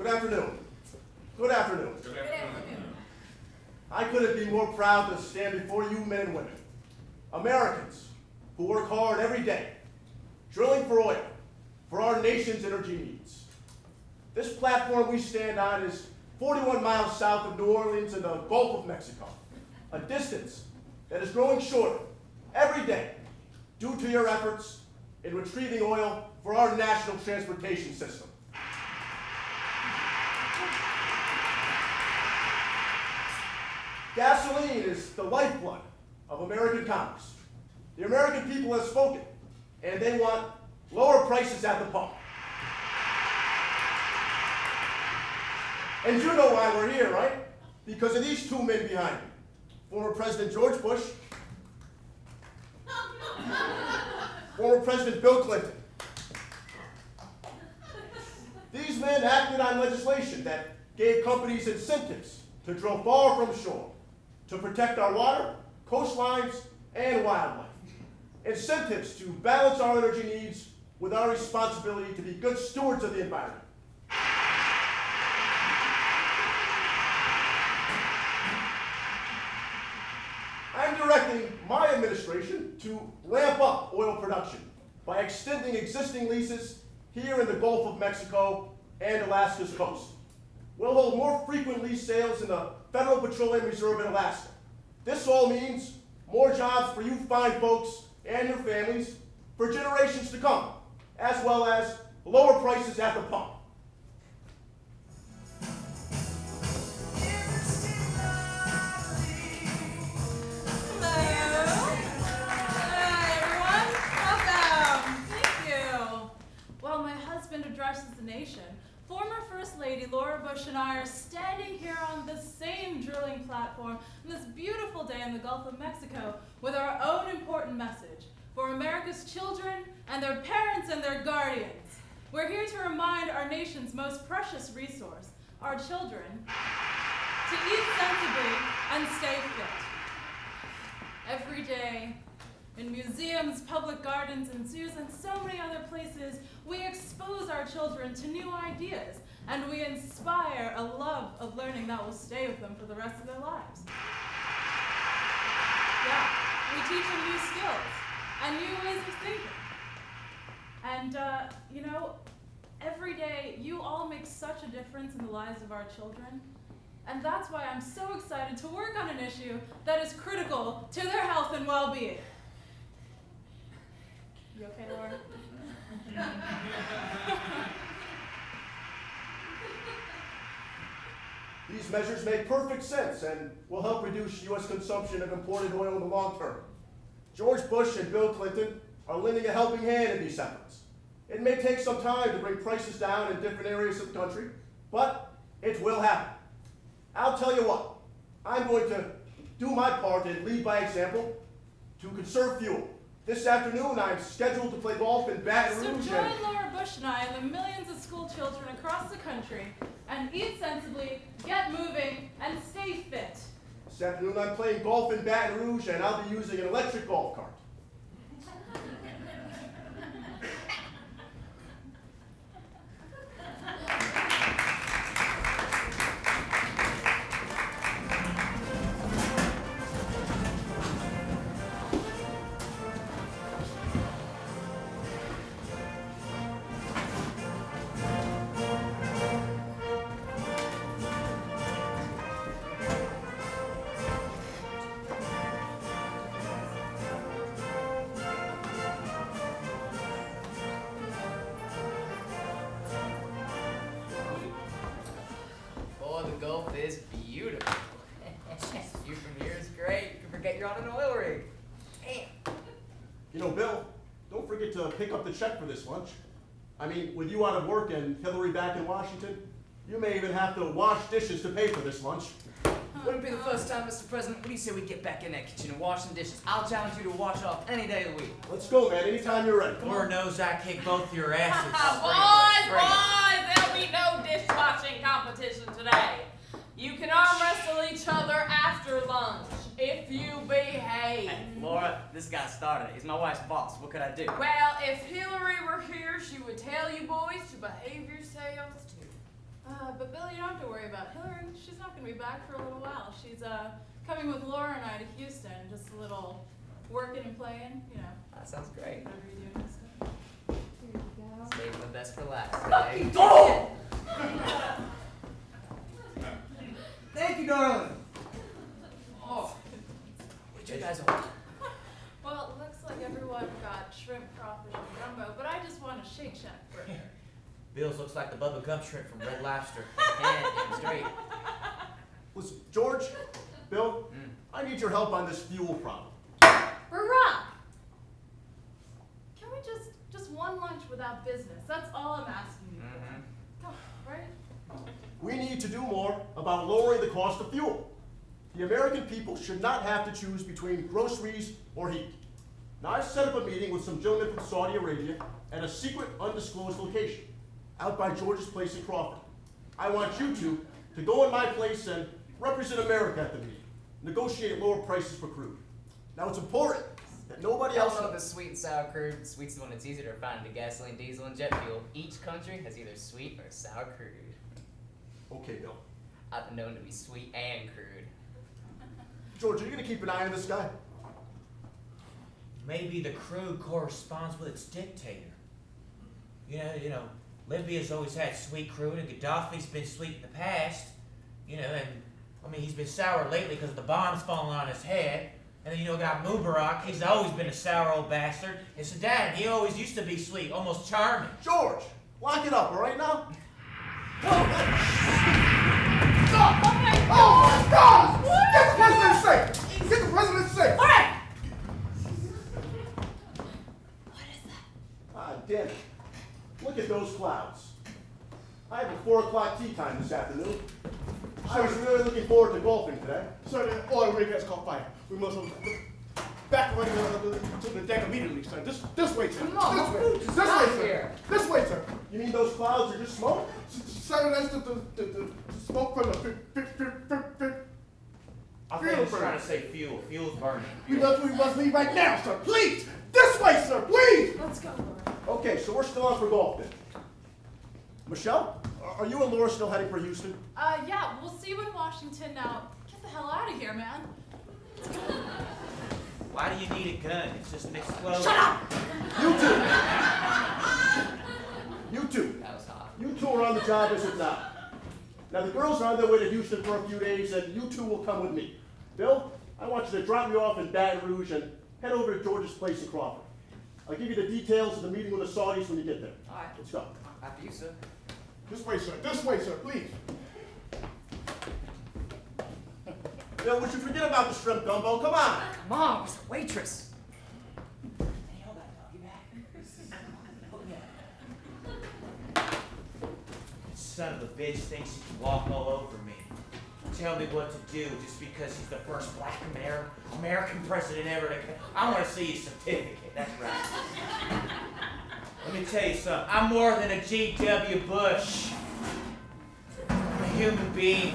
Good afternoon. Good afternoon. Good afternoon. I couldn't be more proud to stand before you men and women, Americans who work hard every day, drilling for oil, for our nation's energy needs. This platform we stand on is 41 miles south of New Orleans in the Gulf of Mexico, a distance that is growing shorter every day due to your efforts in retrieving oil for our national transportation system. Gasoline is the lifeblood of American commerce. The American people have spoken, and they want lower prices at the pump. And you know why we're here, right? Because of these two men behind me. Former President George Bush, former President Bill Clinton. These men acted on legislation that gave companies incentives to drill far from shore, to protect our water, coastlines, and wildlife. Incentives to balance our energy needs with our responsibility to be good stewards of the environment. I'm directing my administration to ramp up oil production by extending existing leases here in the Gulf of Mexico and Alaska's coast. We'll hold more frequent lease sales in the Federal Petroleum Reserve in Alaska. This all means more jobs for you fine folks and your families for generations to come, as well as lower prices at the pump. Addresses the nation. Former First Lady Laura Bush and I are standing here on the same drilling platform on this beautiful day in the Gulf of Mexico with our own important message for America's children and their parents and their guardians. We're here to remind our nation's most precious resource, our children, to eat sensibly and stay fit. Every day, in museums, public gardens, and zoos, and so many other places, we expose our children to new ideas, and we inspire a love of learning that will stay with them for the rest of their lives. Yeah, we teach them new skills and new ways of thinking. And, you know, every day, you all make such a difference in the lives of our children. And that's why I'm so excited to work on an issue that is critical to their health and well-being. You okay, Laura? These measures make perfect sense and will help reduce U.S. consumption of imported oil in the long term. George Bush and Bill Clinton are lending a helping hand in these efforts. It may take some time to bring prices down in different areas of the country, but it will happen. I'll tell you what, I'm going to do my part and lead by example to conserve fuel. This afternoon, I'm scheduled to play golf in Baton Rouge. So join Laura Bush and I and the millions of school children across the country and eat sensibly, get moving, and stay fit. This afternoon, I'm playing golf in Baton Rouge, and I'll be using an electric golf cart. Is beautiful. You from here is great. You can forget you're on an oil rig. Damn. You know, Bill, don't forget to pick up the check for this lunch. I mean, with you out of work and Hillary back in Washington, you may even have to wash dishes to pay for this lunch. Wouldn't be the first time, Mr. President. What do you say we get back in that kitchen and wash some dishes? I'll challenge you to wash off any day of the week. Let's go, man. Anytime you're ready. Lord knows I kick both your asses. Boys, there'll be no dishwashing competition today. You can arm wrestle each other after lunch, if you behave. Hey, Laura, this guy started it. He's my wife's boss. What could I do? Well, if Hillary were here, she would tell you boys to behave yourselves too. But Bill, you don't have to worry about Hillary. She's not going to be back for a little while. She's coming with Laura and I to Houston. Just a little working and playing, you know. That sounds great. Whatever you're doing and stuff. Here you go. Saving the best for last, right? Oh! Thank you, darling. Oh, what you guys want? Well, it looks like everyone got shrimp, crawfish, and gumbo, but I just want a Shake Shack burger. Bill's looks like the Bubba Gump shrimp from Red Lobster. And straight. Listen, George, Bill, Mm. I need your help on this fuel problem. Barack! Can we just one lunch without business? That's all I'm asking you for. Mm-hmm. Come on, right? We need to do more about lowering the cost of fuel. The American people should not have to choose between groceries or heat. Now, I've set up a meeting with some gentlemen from Saudi Arabia at a secret, undisclosed location out by George's place in Crawford. I want you two to go in my place and represent America at the meeting. Negotiate lower prices for crude. Now, it's important that nobody else Also, the sweet and sour crude. Sweet's the one that's easier to find in gasoline, diesel, and jet fuel. Each country has either sweet or sour crude. Okay, Bill. I've been known to be sweet and crude. George, are you going to keep an eye on this guy? Maybe the crude corresponds with its dictator. You know, Libya's always had sweet crude, and Gaddafi's been sweet in the past. You know, and I mean, he's been sour lately because the bombs falling on his head. And then, you know, got Mubarak, he's always been a sour old bastard. And Saddam, he always used to be sweet, almost charming. George, lock it up, all right now? Stop! Oh my Oh my God! What? Get the president safe! Get the president safe! All right! Ah, damn it. Look at those clouds. I have a 4 o'clock tea time this afternoon. I was really looking forward to golfing today. Sir, the oil rig has caught fire. We must back away to the deck immediately, sir. This way, sir. Come on, This way. This way, stop sir. here. This way, sir. You mean those clouds are just smoke? Sir, that's the smoke from the I think he's trying to say fuel. Fuel's burning. We must leave right now, sir. Please! This way, sir, please! Let's go, Laura. Okay, so we're still on for golf then. Michelle, are you and Laura still heading for Houston? Yeah, we'll see you in Washington now. Get the hell out of here, man. Why do you need a gun? It's just an explosion. Shut up! You two! You two. That was hot. You two are on the job as of now. Now the girls are on their way to Houston for a few days, and you two will come with me. Bill, I want you to drop me off in Baton Rouge and head over to George's place in Crawford. I'll give you the details of the meeting with the Saudis when you get there. All right. Let's go. After you, sir. This way, sir. This way, sir, please. Bill, would you forget about the shrimp gumbo? Come on. Mom, it's a waitress. Hey, hold that doggy back. Son of a bitch thinks he can walk all over me. Tell me what to do just because he's the first black American president ever to. I want to see his certificate. That's right. Let me tell you something. I'm more than a G.W. Bush. I'm a human being.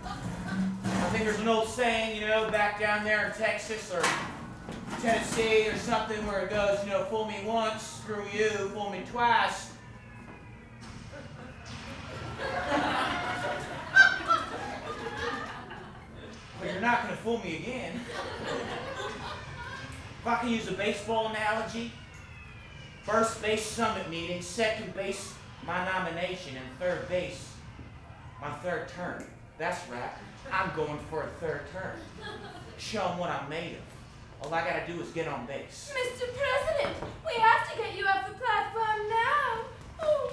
I think there's an old saying, you know, back down there in Texas or Tennessee or something where it goes, you know, fool me once, screw you, fool me twice. But you're not going to fool me again. If I can use a baseball analogy, first base summit meeting, second base my nomination, and third base my third term. That's right. I'm going for a third term. Show them what I'm made of. All I gotta do is get on base. Mr. President, we have to get you off the platform now. Oh.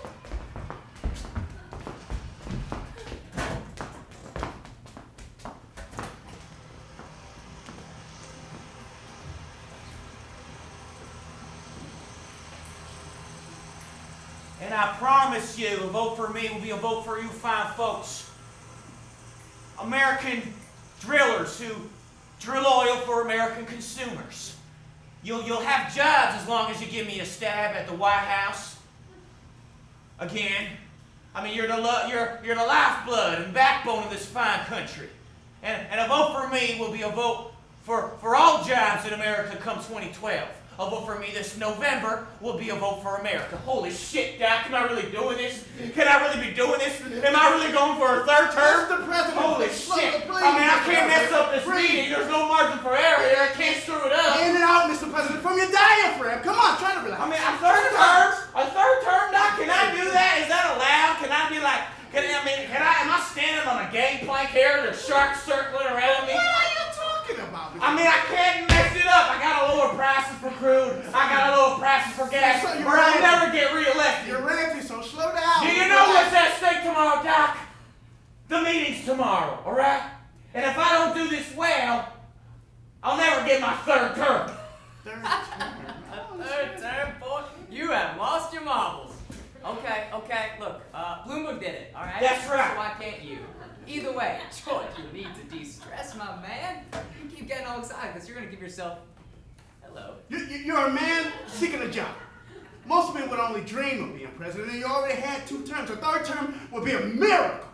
And I promise you, a vote for me will be a vote for you fine folks. American drillers who drill oil for American consumers. You'll have jobs as long as you give me a stab at the White House. Again, I mean, you're the lifeblood and backbone of this fine country. And a vote for me will be a vote for all jobs in America come 2012. A vote for me this November will be a vote for America. Holy shit, Doc, am I really doing this? Can I really be doing this? Am I really going for a third term? Mr. President, Holy slow- shit. please, I mean, I Mr. can't mess President, up this please. meeting. There's no margin for error here. I can't screw it up. In and out, Mr. President, from your diaphragm. Come on, try to relax. I mean, a third term? A third term, Doc? Can I do that? Is that allowed? Can I be like, am I standing on a gangplank here? There's sharks circling around me? What are you talking about? Mr. I mean, I can't mess it up. I gotta lower prices for crude. I gotta lower prices for gas, So you're or I'll ready. never get reelected. You're ready, so slow down. Do you know what's at stake tomorrow, Doc? The meeting's tomorrow, all right? And if I don't do this well, I'll never get my third term. Third term, boy. You have lost your marbles. Okay, look, Bloomberg did it, alright? That's right. So why can't you? Either way, George, you need to de-stress, my man. You keep getting all excited because you're going to give yourself... Hello. You're a man seeking a job. Most men would only dream of being president, and you already had 2 terms. A third term would be a miracle.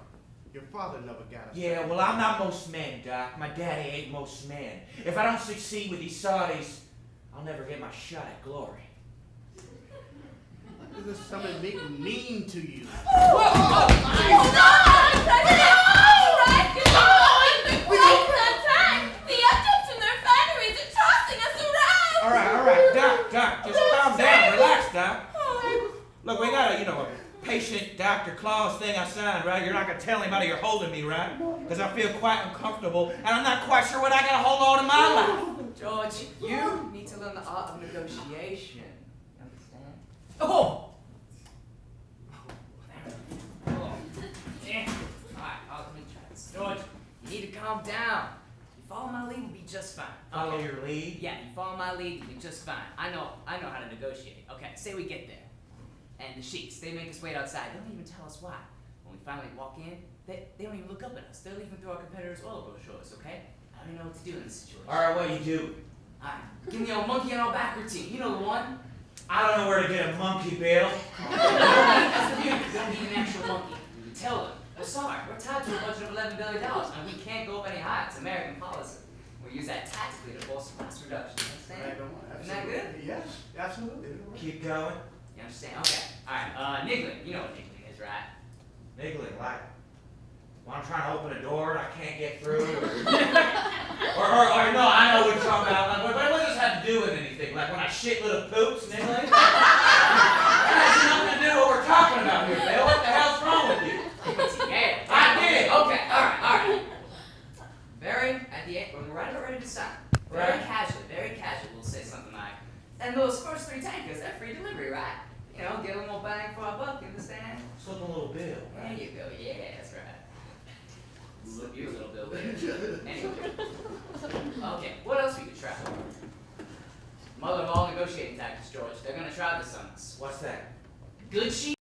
Your father never got us. Yeah, well, I'm not most men, Doc. My daddy ain't most men. If I don't succeed with these Saudis, I'll never get my shot at glory. This is something mean to you. All right, Doc, just calm down, relax, Doc. Look, we got a patient Dr. Claus thing I signed, right? You're not gonna tell anybody you're holding me, right? Because I feel quite uncomfortable, and I'm not quite sure what I gotta hold on in my life. George, you need to learn the art of negotiation. You understand? Oh! Damn. Alright, let me try this. George, you need to calm down. You follow my lead, we'll be just fine. Follow Okay. your lead? Yeah, you follow my lead, you'll be just fine. I know how to negotiate. Okay, say we get there. And the sheiks, they make us wait outside. They don't even tell us why. When we finally walk in, they don't even look up at us. They'll even throw our competitors' oil brochures, okay? I don't even know what to do in this situation. All right, what you do? Alright, give me the old monkey on our back routine. You know the one? I don't know where to get a monkey, Bill. That's the beauty. We don't need an actual monkey. We tell them, we're sorry, we're tied to a budget of $11 billion, and we can't go up any higher. It's American policy. We use that tactically to force cost reduction. You understand? Isn't that good? Yes, absolutely. Keep going. You understand? Okay. Alright, niggling. You know what niggling is, right? Niggling, like, when I'm trying to open a door and I can't get through, or no, I know what you're talking about. Like, what does this have to do with anything? Like when I shit little poops, niggling? That has nothing to do with what we're talking about here, Bill. What the hell's wrong with you? Yeah. I did it. Okay, alright. Very, at the end, when we're right about ready to sign, very Right. casual, we'll say something like, and those first 3 tankers, they're free delivery, right? You know, get a little more bang for our buck, you understand? Slip a little bill. There you go, yeah, that's right. Look, you a little bill there. Anyway. Okay, what else we could try? Mother of all negotiating tactics, George. They're gonna try this on us. What's that? Good sheet.